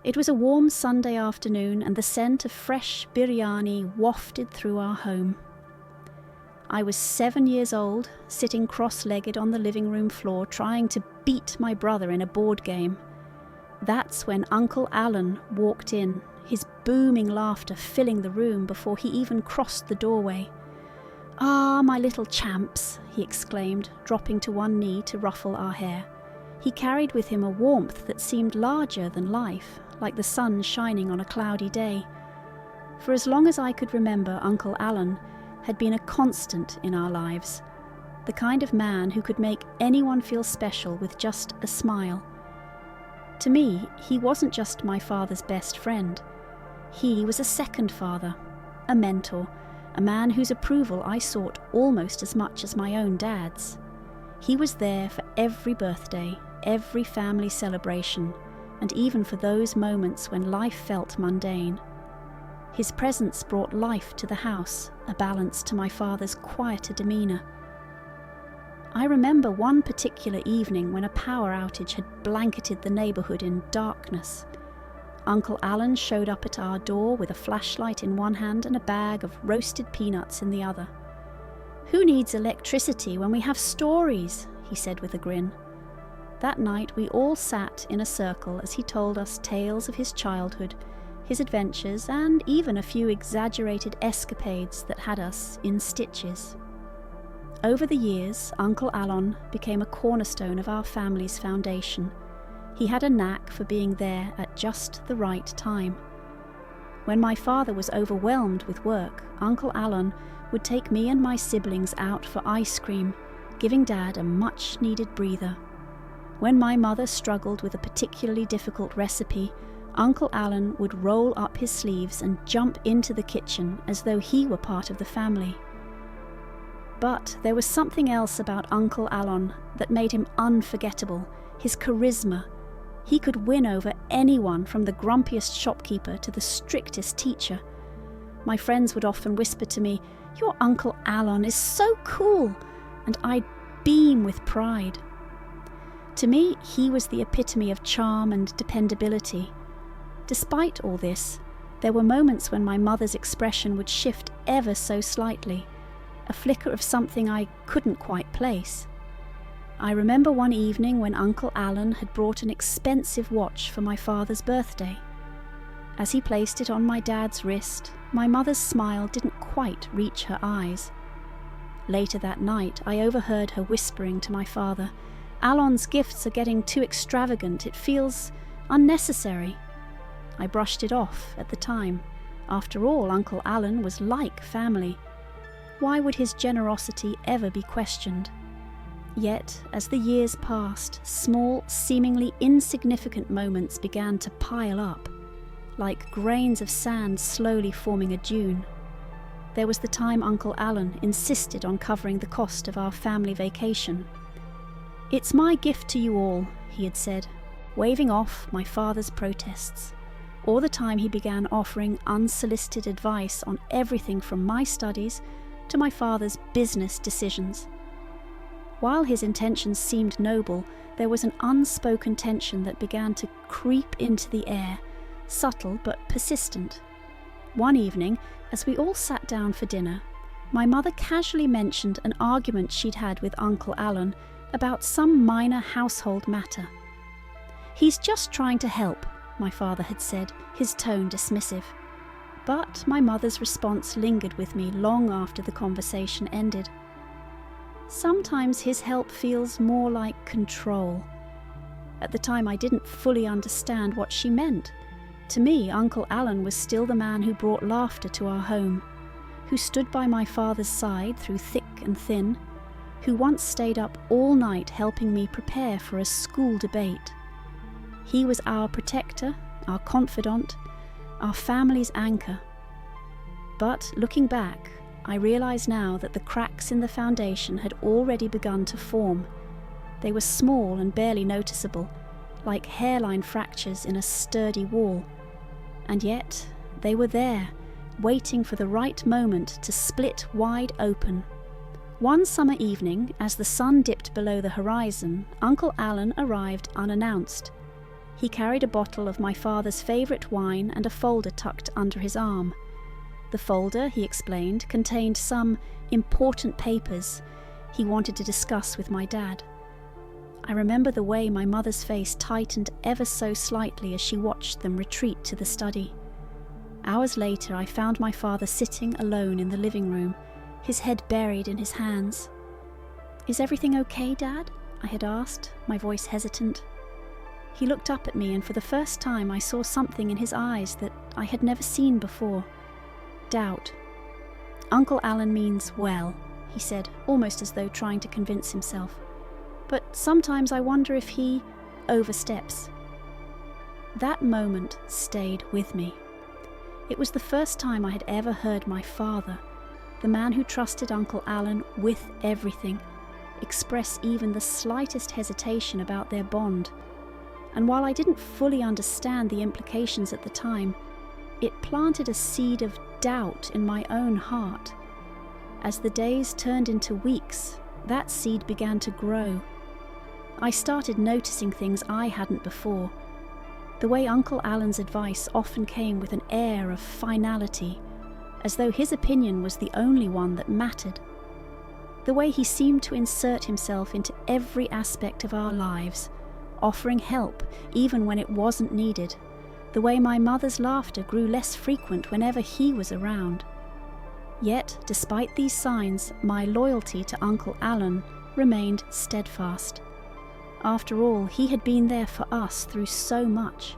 It was a warm Sunday afternoon, and the scent of fresh biryani wafted through our home. I was 7 years old, sitting cross-legged on the living room floor trying to beat my brother in a board game. That's when Uncle Alan walked in, his booming laughter filling the room before he even crossed the doorway. "Ah, my little champs," he exclaimed, dropping to one knee to ruffle our hair. He carried with him a warmth that seemed larger than life, like the sun shining on a cloudy day. For as long as I could remember, Uncle Alan had been a constant in our lives, the kind of man who could make anyone feel special with just a smile. To me, he wasn't just my father's best friend. He was a second father, a mentor, a man whose approval I sought almost as much as my own dad's. He was there for every birthday, every family celebration, and even for those moments when life felt mundane. His presence brought life to the house, a balance to my father's quieter demeanour. I remember one particular evening when a power outage had blanketed the neighbourhood in darkness. Uncle Alan showed up at our door with a flashlight in one hand and a bag of roasted peanuts in the other. "Who needs electricity when we have stories?" he said with a grin. That night we all sat in a circle as he told us tales of his childhood, his adventures, and even a few exaggerated escapades that had us in stitches. Over the years, Uncle Alan became a cornerstone of our family's foundation. He had a knack for being there at just the right time. When my father was overwhelmed with work, Uncle Alan would take me and my siblings out for ice cream, giving Dad a much-needed breather. When my mother struggled with a particularly difficult recipe, Uncle Alan would roll up his sleeves and jump into the kitchen as though he were part of the family. But there was something else about Uncle Alan that made him unforgettable, his charisma. He could win over anyone, from the grumpiest shopkeeper to the strictest teacher. My friends would often whisper to me, "Your Uncle Alan is so cool," and I'd beam with pride. To me, he was the epitome of charm and dependability. Despite all this, there were moments when my mother's expression would shift ever so slightly, a flicker of something I couldn't quite place. I remember one evening when Uncle Alan had brought an expensive watch for my father's birthday. As he placed it on my dad's wrist, my mother's smile didn't quite reach her eyes. Later that night, I overheard her whispering to my father, "Alan's gifts are getting too extravagant, it feels unnecessary." I brushed it off at the time. After all, Uncle Alan was like family. Why would his generosity ever be questioned? Yet, as the years passed, small, seemingly insignificant moments began to pile up, like grains of sand slowly forming a dune. There was the time Uncle Alan insisted on covering the cost of our family vacation. "It's my gift to you all," he had said, waving off my father's protests. Or the time he began offering unsolicited advice on everything from my studies to my father's business decisions. While his intentions seemed noble, there was an unspoken tension that began to creep into the air, subtle but persistent. One evening, as we all sat down for dinner, my mother casually mentioned an argument she'd had with Uncle Alan about some minor household matter. "He's just trying to help," my father had said, his tone dismissive. But my mother's response lingered with me long after the conversation ended. "Sometimes his help feels more like control." At the time I didn't fully understand what she meant. To me, Uncle Alan was still the man who brought laughter to our home, who stood by my father's side through thick and thin, who once stayed up all night helping me prepare for a school debate. He was our protector, our confidant, our family's anchor. But looking back, I realise now that the cracks in the foundation had already begun to form. They were small and barely noticeable, like hairline fractures in a sturdy wall. And yet, they were there, waiting for the right moment to split wide open. One summer evening, as the sun dipped below the horizon, Uncle Alan arrived unannounced. He carried a bottle of my father's favourite wine and a folder tucked under his arm. The folder, he explained, contained some important papers he wanted to discuss with my dad. I remember the way my mother's face tightened ever so slightly as she watched them retreat to the study. Hours later, I found my father sitting alone in the living room, his head buried in his hands. "Is everything okay, Dad?" I had asked, my voice hesitant. He looked up at me, and for the first time I saw something in his eyes that I had never seen before. Doubt. "Uncle Alan means well," he said, almost as though trying to convince himself. "But sometimes I wonder if he oversteps." That moment stayed with me. It was the first time I had ever heard my father, the man who trusted Uncle Alan with everything, express even the slightest hesitation about their bond. And while I didn't fully understand the implications at the time, it planted a seed of doubt in my own heart. As the days turned into weeks, that seed began to grow. I started noticing things I hadn't before. The way Uncle Alan's advice often came with an air of finality, as though his opinion was the only one that mattered. The way he seemed to insert himself into every aspect of our lives, offering help even when it wasn't needed. The way my mother's laughter grew less frequent whenever he was around. Yet, despite these signs, my loyalty to Uncle Alan remained steadfast. After all, he had been there for us through so much.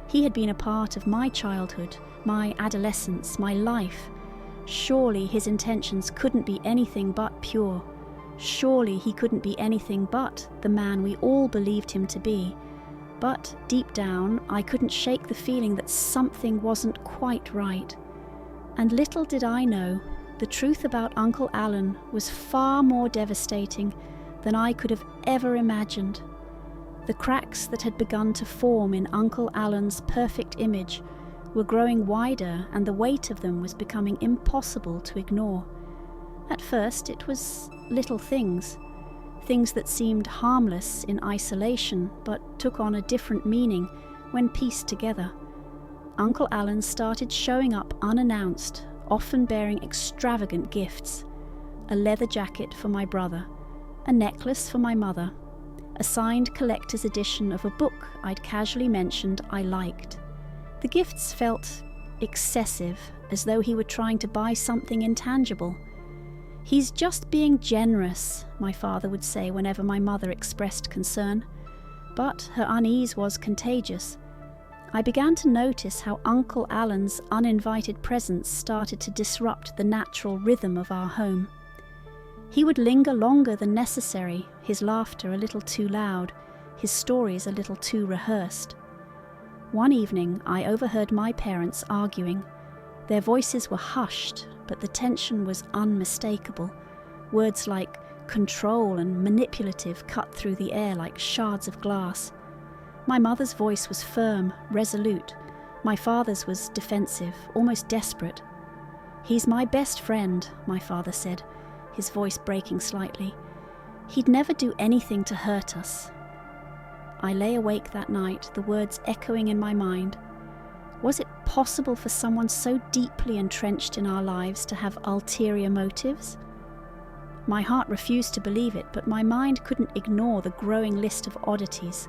He had been a part of my childhood, my adolescence, my life. Surely his intentions couldn't be anything but pure. Surely he couldn't be anything but the man we all believed him to be. But deep down, I couldn't shake the feeling that something wasn't quite right. And little did I know, the truth about Uncle Alan was far more devastating than I could have ever imagined. The cracks that had begun to form in Uncle Alan's perfect image were growing wider, and the weight of them was becoming impossible to ignore. At first it was little things that seemed harmless in isolation but took on a different meaning when pieced together. Uncle Alan started showing up unannounced, often bearing extravagant gifts. A leather jacket for my brother, a necklace for my mother, a signed collector's edition of a book I'd casually mentioned I liked. The gifts felt excessive, as though he were trying to buy something intangible. "He's just being generous," my father would say whenever my mother expressed concern. But her unease was contagious. I began to notice how Uncle Alan's uninvited presence started to disrupt the natural rhythm of our home. He would linger longer than necessary, his laughter a little too loud, his stories a little too rehearsed. One evening I overheard my parents arguing. Their voices were hushed, but the tension was unmistakable. Words like control and manipulative cut through the air like shards of glass. My mother's voice was firm, resolute. My father's was defensive, almost desperate. "He's my best friend," my father said, his voice breaking slightly. "He'd never do anything to hurt us." I lay awake that night, the words echoing in my mind. Was it possible for someone so deeply entrenched in our lives to have ulterior motives? My heart refused to believe it, but my mind couldn't ignore the growing list of oddities.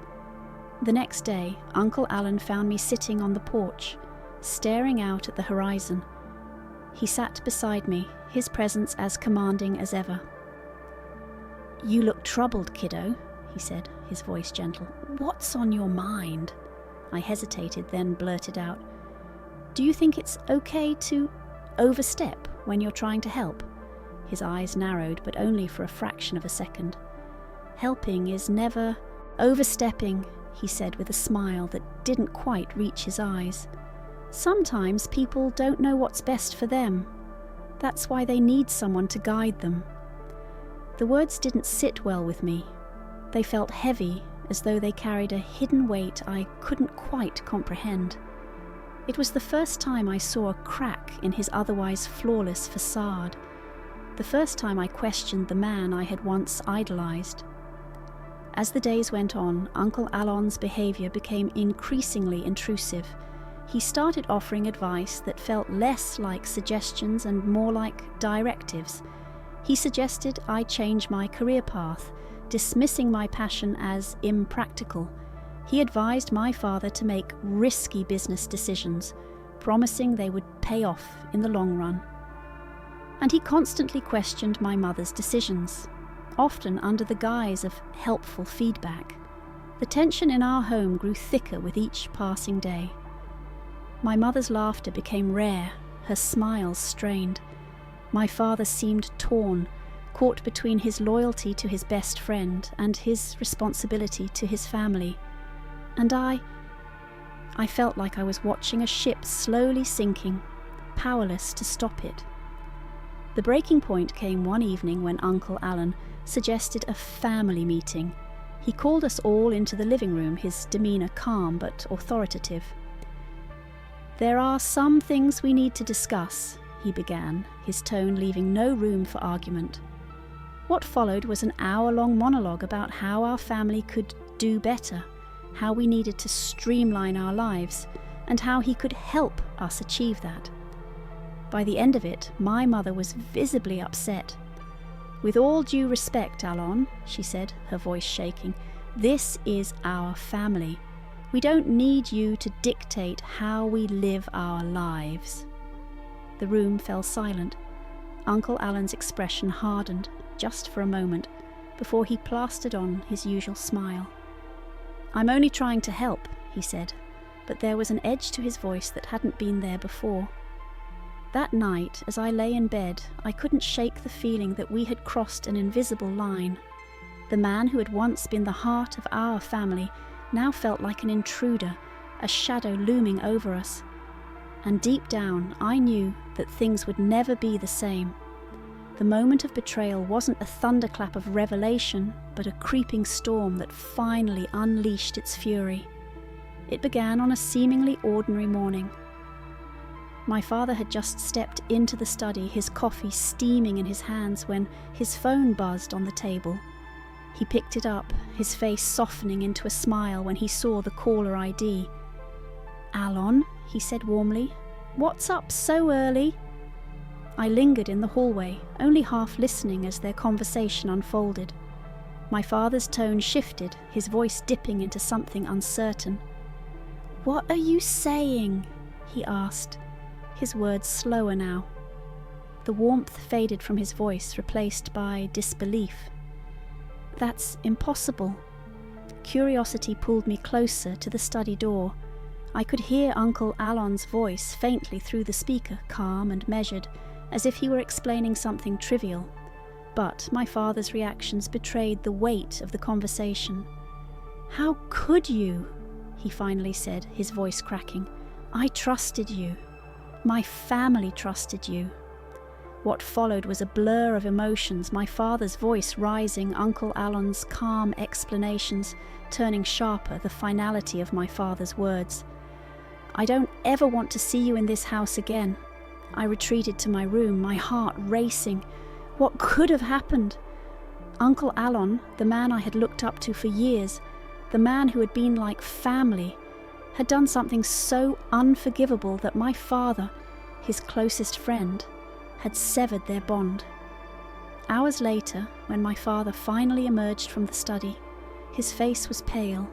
The next day, Uncle Alan found me sitting on the porch, staring out at the horizon. He sat beside me, his presence as commanding as ever. "You look troubled, kiddo," he said, his voice gentle. "What's on your mind?" I hesitated, then blurted out, "Do you think it's okay to overstep when you're trying to help?" His eyes narrowed, but only for a fraction of a second. "Helping is never overstepping," he said with a smile that didn't quite reach his eyes. "Sometimes people don't know what's best for them. That's why they need someone to guide them." The words didn't sit well with me. They felt heavy, as though they carried a hidden weight I couldn't quite comprehend. It was the first time I saw a crack in his otherwise flawless facade. The first time I questioned the man I had once idolized. As the days went on, Uncle Alon's behaviour became increasingly intrusive. He started offering advice that felt less like suggestions and more like directives. He suggested I change my career path, dismissing my passion as impractical. He advised my father to make risky business decisions, promising they would pay off in the long run. And he constantly questioned my mother's decisions, often under the guise of helpful feedback. The tension in our home grew thicker with each passing day. My mother's laughter became rare, her smiles strained. My father seemed torn, caught between his loyalty to his best friend and his responsibility to his family. And I felt like I was watching a ship slowly sinking, powerless to stop it. The breaking point came one evening when Uncle Alan suggested a family meeting. He called us all into the living room, his demeanour calm but authoritative. "There are some things we need to discuss," he began, his tone leaving no room for argument. What followed was an hour-long monologue about how our family could do better, how we needed to streamline our lives, and how he could help us achieve that. By the end of it, my mother was visibly upset. "With all due respect, Alon," she said, her voice shaking, "this is our family. We don't need you to dictate how we live our lives." The room fell silent. Uncle Alan's expression hardened, just for a moment, before he plastered on his usual smile. "I'm only trying to help," he said, but there was an edge to his voice that hadn't been there before. That night, as I lay in bed, I couldn't shake the feeling that we had crossed an invisible line. The man who had once been the heart of our family now felt like an intruder, a shadow looming over us. And deep down, I knew that things would never be the same. The moment of betrayal wasn't a thunderclap of revelation, but a creeping storm that finally unleashed its fury. It began on a seemingly ordinary morning. My father had just stepped into the study, his coffee steaming in his hands, when his phone buzzed on the table. He picked it up, his face softening into a smile when he saw the caller ID. "Alon," he said warmly, "what's up so early?" I lingered in the hallway, only half listening as their conversation unfolded. My father's tone shifted, his voice dipping into something uncertain. "What are you saying?" he asked, his words slower now. The warmth faded from his voice, replaced by disbelief. "That's impossible." Curiosity pulled me closer to the study door. I could hear Uncle Alon's voice faintly through the speaker, calm and measured, as if he were explaining something trivial. But my father's reactions betrayed the weight of the conversation. "How could you?" he finally said, his voice cracking. "I trusted you. My family trusted you." What followed was a blur of emotions, my father's voice rising, Uncle Alon's calm explanations turning sharper, the finality of my father's words. "I don't ever want to see you in this house again." I retreated to my room, my heart racing. What could have happened? Uncle Alon, the man I had looked up to for years, the man who had been like family, had done something so unforgivable that my father, his closest friend, had severed their bond. Hours later, when my father finally emerged from the study, his face was pale,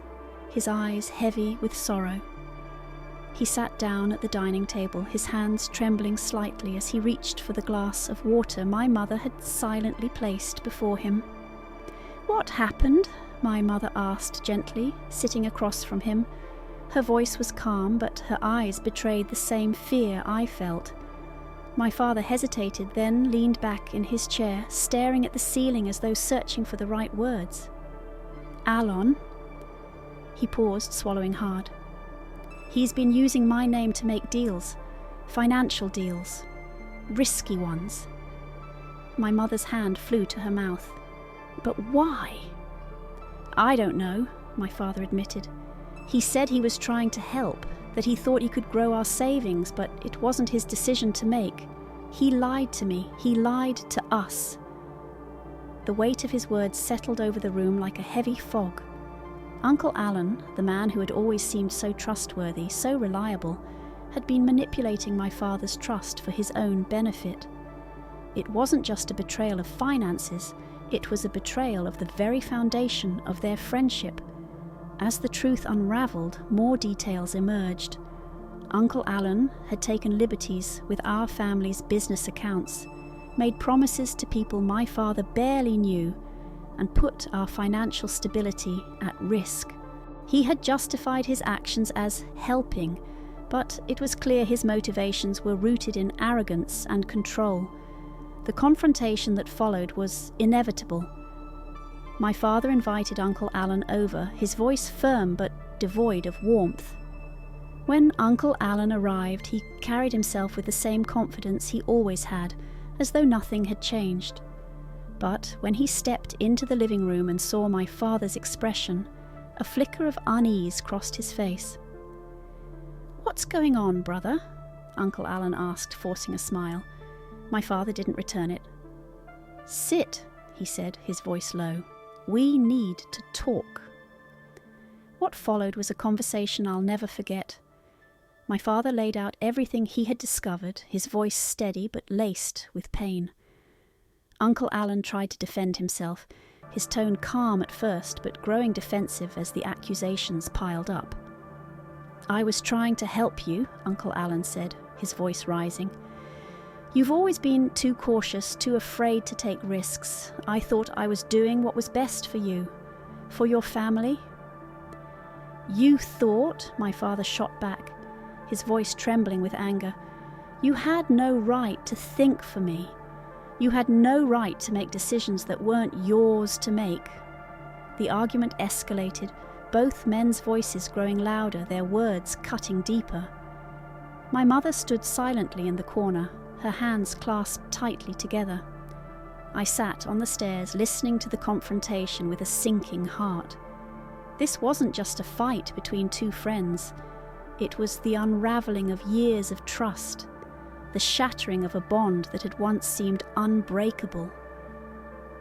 his eyes heavy with sorrow. He sat down at the dining table, his hands trembling slightly as he reached for the glass of water my mother had silently placed before him. "What happened?" my mother asked gently, sitting across from him. Her voice was calm, but her eyes betrayed the same fear I felt. My father hesitated, then leaned back in his chair, staring at the ceiling as though searching for the right words. "Alon." He paused, swallowing hard. "He's been using my name to make deals, financial deals, risky ones." My mother's hand flew to her mouth. "But why?" "I don't know," my father admitted. "He said he was trying to help, that he thought he could grow our savings, but it wasn't his decision to make. He lied to me. He lied to us." The weight of his words settled over the room like a heavy fog. Uncle Alan, the man who had always seemed so trustworthy, so reliable, had been manipulating my father's trust for his own benefit. It wasn't just a betrayal of finances, it was a betrayal of the very foundation of their friendship. As the truth unravelled, more details emerged. Uncle Alan had taken liberties with our family's business accounts, made promises to people my father barely knew, and put our financial stability at risk. He had justified his actions as helping, but it was clear his motivations were rooted in arrogance and control. The confrontation that followed was inevitable. My father invited Uncle Alan over, his voice firm but devoid of warmth. When Uncle Alan arrived, he carried himself with the same confidence he always had, as though nothing had changed. But when he stepped into the living room and saw my father's expression, a flicker of unease crossed his face. "What's going on, brother?" Uncle Alan asked, forcing a smile. My father didn't return it. "Sit," he said, his voice low. "We need to talk." What followed was a conversation I'll never forget. My father laid out everything he had discovered, his voice steady but laced with pain. Uncle Alan tried to defend himself, his tone calm at first but growing defensive as the accusations piled up. "I was trying to help you," Uncle Alan said, his voice rising. "You've always been too cautious, too afraid to take risks. I thought I was doing what was best for you, for your family." "You thought," my father shot back, his voice trembling with anger. "You had no right to think for me. You had no right to make decisions that weren't yours to make." The argument escalated, both men's voices growing louder, their words cutting deeper. My mother stood silently in the corner, her hands clasped tightly together. I sat on the stairs, listening to the confrontation with a sinking heart. This wasn't just a fight between two friends. It was the unravelling of years of trust, the shattering of a bond that had once seemed unbreakable.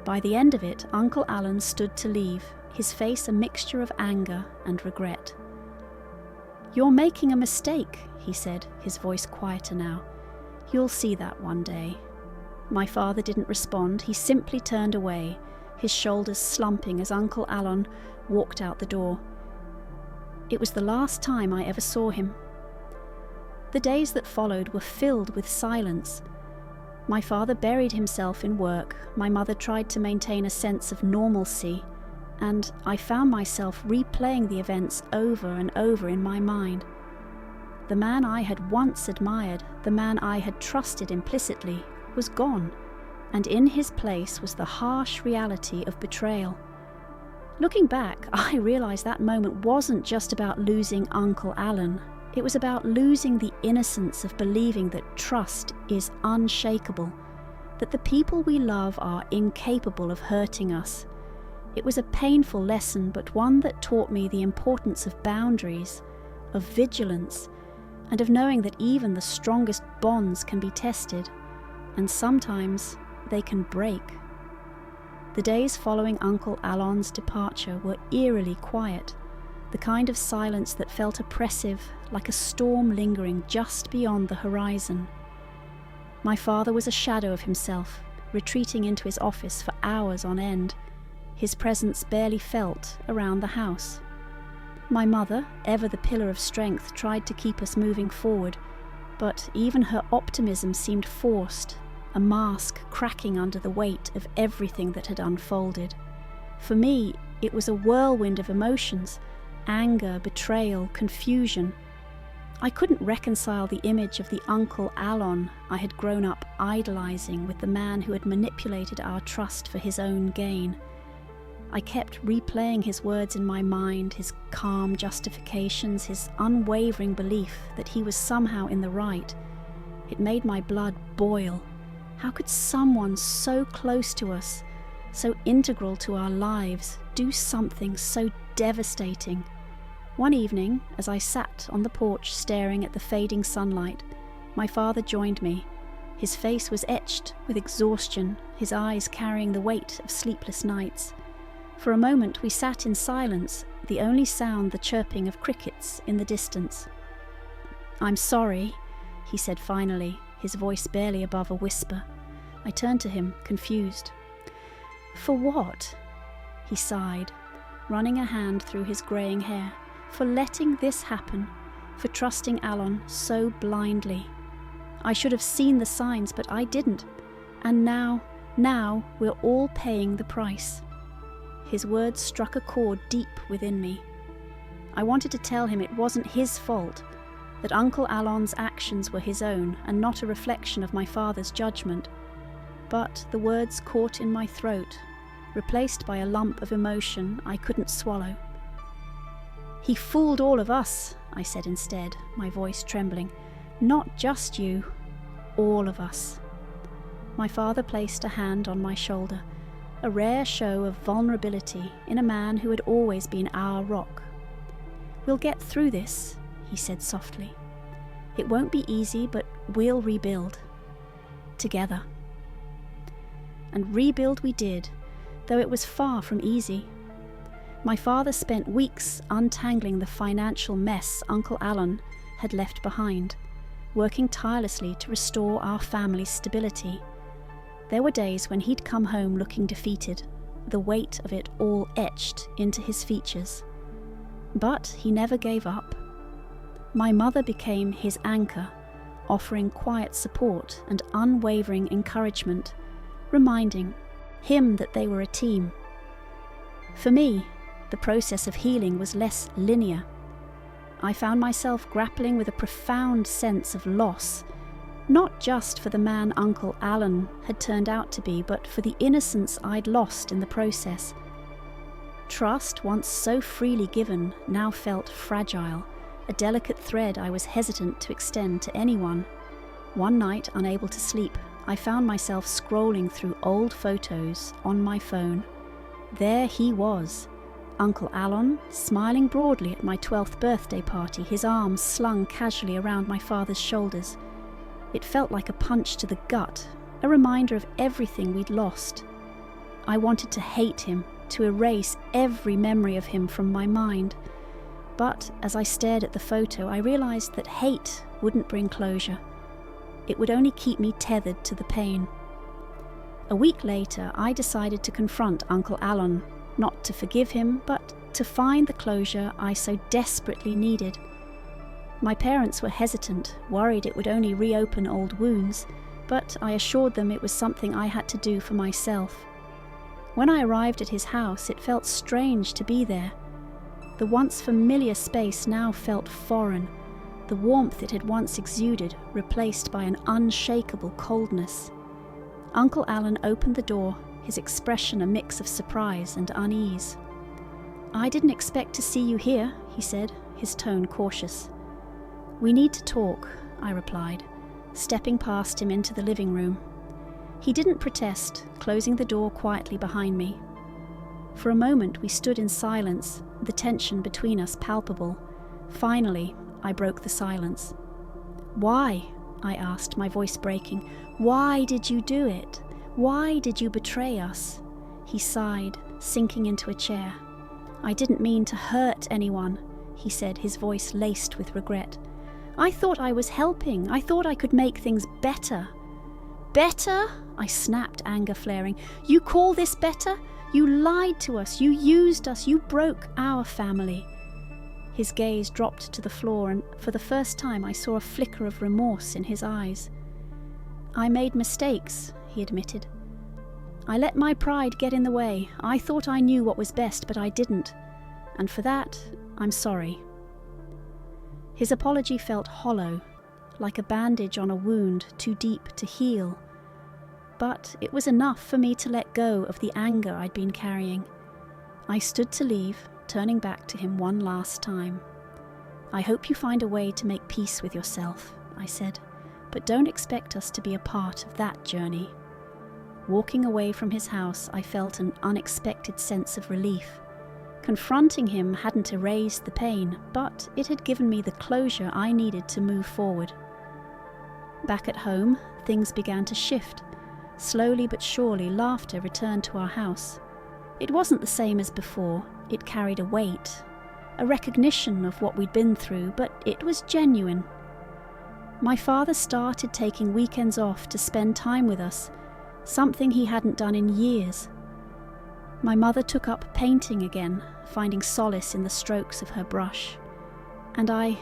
By the end of it, Uncle Alan stood to leave, his face a mixture of anger and regret. "You're making a mistake," he said, his voice quieter now. "You'll see that one day." My father didn't respond, he simply turned away, his shoulders slumping as Uncle Alan walked out the door. It was the last time I ever saw him. The days that followed were filled with silence. My father buried himself in work, my mother tried to maintain a sense of normalcy, and I found myself replaying the events over and over in my mind. The man I had once admired, the man I had trusted implicitly, was gone, and in his place was the harsh reality of betrayal. Looking back, I realised that moment wasn't just about losing Uncle Alan. It was about losing the innocence of believing that trust is unshakable, that the people we love are incapable of hurting us. It was a painful lesson, but one that taught me the importance of boundaries, of vigilance, and of knowing that even the strongest bonds can be tested, and sometimes they can break. The days following Uncle Alan's departure were eerily quiet, the kind of silence that felt oppressive, like a storm lingering just beyond the horizon. My father was a shadow of himself, retreating into his office for hours on end, his presence barely felt around the house. My mother, ever the pillar of strength, tried to keep us moving forward, but even her optimism seemed forced, a mask cracking under the weight of everything that had unfolded. For me, it was a whirlwind of emotions, anger, betrayal, confusion. I couldn't reconcile the image of the Uncle Alan I had grown up idolizing with the man who had manipulated our trust for his own gain. I kept replaying his words in my mind, his calm justifications, his unwavering belief that he was somehow in the right. It made my blood boil. How could someone so close to us, so integral to our lives, do something so devastating? One evening, as I sat on the porch staring at the fading sunlight, my father joined me. His face was etched with exhaustion his eyes carrying the weight of sleepless nights. For a moment we sat in silence, the only sound the chirping of crickets in the distance. "I'm sorry," he said finally, his voice barely above a whisper. I turned to him, confused. "For what?" He sighed, running a hand through his greying hair. "For letting this happen, for trusting Alon so blindly. I should have seen the signs, but I didn't. And now we're all paying the price." His words struck a chord deep within me. I wanted to tell him it wasn't his fault, that Uncle Alon's actions were his own and not a reflection of my father's judgment. But the words caught in my throat, replaced by a lump of emotion I couldn't swallow. "He fooled all of us," I said instead, my voice trembling. "Not just you, all of us." My father placed a hand on my shoulder, a rare show of vulnerability in a man who had always been our rock. "We'll get through this," he said softly. "It won't be easy, but we'll rebuild. Together." And rebuild we did, though it was far from easy. My father spent weeks untangling the financial mess Uncle Alon had left behind, working tirelessly to restore our family's stability. There were days when he'd come home looking defeated, the weight of it all etched into his features. But he never gave up. My mother became his anchor, offering quiet support and unwavering encouragement, reminding him that they were a team. For me, the process of healing was less linear. I found myself grappling with a profound sense of loss, not just for the man Uncle Alon had turned out to be, but for the innocence I'd lost in the process. Trust, once so freely given, now felt fragile, a delicate thread I was hesitant to extend to anyone. One night, unable to sleep, I found myself scrolling through old photos on my phone. There he was, Uncle Alon, smiling broadly at my 12th birthday party, his arms slung casually around my father's shoulders. It felt like a punch to the gut, a reminder of everything we'd lost. I wanted to hate him, to erase every memory of him from my mind. But as I stared at the photo, I realized that hate wouldn't bring closure. It would only keep me tethered to the pain. A week later, I decided to confront Uncle Alon, not to forgive him, but to find the closure I so desperately needed. My parents were hesitant, worried it would only reopen old wounds, but I assured them it was something I had to do for myself. When I arrived at his house, it felt strange to be there. The once familiar space now felt foreign, the warmth it had once exuded replaced by an unshakable coldness. Uncle Alon opened the door, his expression a mix of surprise and unease. "I didn't expect to see you here," he said, his tone cautious. "We need to talk," I replied, stepping past him into the living room. He didn't protest, closing the door quietly behind me. For a moment we stood in silence, the tension between us palpable. Finally, I broke the silence. "Why?" I asked, my voice breaking. "Why did you do it? Why did you betray us?" He sighed, sinking into a chair. "I didn't mean to hurt anyone," he said, his voice laced with regret. "I thought I was helping. I thought I could make things better." "Better?" I snapped, anger flaring. "You call this better? You lied to us. You used us. You broke our family." His gaze dropped to the floor, and for the first time I saw a flicker of remorse in his eyes. "I made mistakes," he admitted. "I let my pride get in the way. I thought I knew what was best, but I didn't. And for that, I'm sorry." His apology felt hollow, like a bandage on a wound too deep to heal. But it was enough for me to let go of the anger I'd been carrying. I stood to leave, turning back to him one last time. "I hope you find a way to make peace with yourself," I said, "but don't expect us to be a part of that journey." Walking away from his house, I felt an unexpected sense of relief. Confronting him hadn't erased the pain, but it had given me the closure I needed to move forward. Back at home, things began to shift. slowly but surely laughter returned to our house. It wasn't the same as before. It carried a weight, a recognition of what we'd been through, but it was genuine. My father started taking weekends off to spend time with us, something he hadn't done in years. My mother took up painting again, finding solace in the strokes of her brush. And I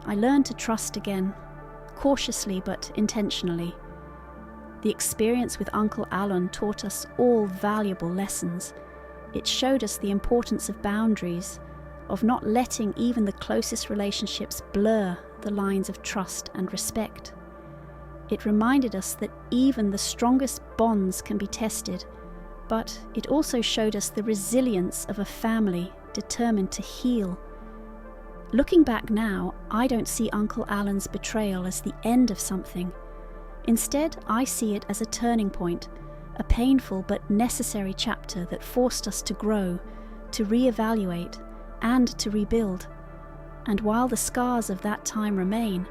learned to trust again, cautiously but intentionally. The experience with Uncle Alan taught us all valuable lessons. It showed us the importance of boundaries, of not letting even the closest relationships blur the lines of trust and respect. It reminded us that even the strongest bonds can be tested, but it also showed us the resilience of a family determined to heal. Looking back now, I don't see Uncle Alan's betrayal as the end of something. Instead, I see it as a turning point, a painful but necessary chapter that forced us to grow, to reevaluate, and to rebuild. And while the scars of that time remain,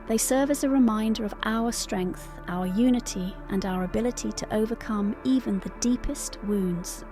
they serve as a reminder of our strength, our unity, and our ability to overcome even the deepest wounds.